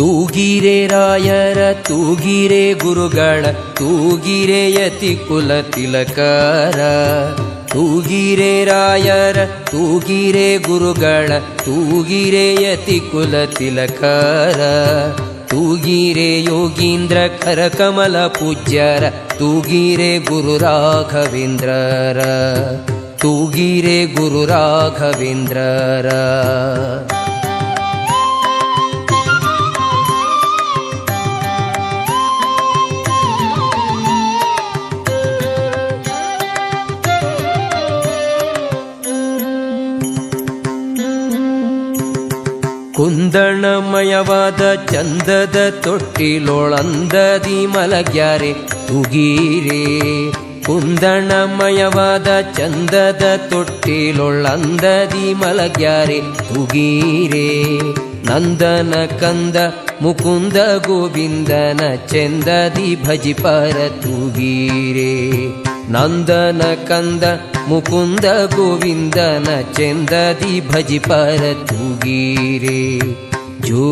ತೂಗಿರೆ ರಾಯರ ತೂಗಿರೆ ಗುರುಗಳ ತೂಗಿರೆ ಯತಿ ಕುಲ ತಿಲಕರ. ತೂಗಿರೆ ರಾಯರ ತೂಗಿರೆ ಗುರುಗಳ ತೂಗಿರೆ ಯತಿ ಕುಲ ತಿಲಕರ. ತೂಗಿರೆ ಯೋಗೀಂದ್ರ ಕರಕಮಲ ಪೂಜ್ಯರ ತೂಗಿರೆ ಗುರು ರಾಘವೇಂದ್ರರ. ತೂಗಿರೆ ಗುರು ರಾಘವೇಂದ್ರರ. ಕುಂದಣಮಯವಾದ ಚಂದದ ತೊಟ್ಟಿಲೊಳಂದದಿ ಮಲಗ್ಯಾರೆ ತೂಗಿರೆ. ಕುಂದಣಮಯವಾದ ಚಂದದ ತೊಟ್ಟಿಲೊಳಂದದಿ ಮಲಗ್ಯಾರೆ ತೂಗಿರೆ. ನಂದನ ಕಂದ ಮುಕುಂದ ಗೋವಿಂದನ ಚೆಂದದಿ ಭಜಿಪರ ತೂಗಿರೆ. ನಂದನ ಕಂದ ಮುಕುಂದ ಗೋವಿಂದನ ಚೆಂದದಿ ಭಜಿಪರ ತೂಗಿರೆ. ಜೋ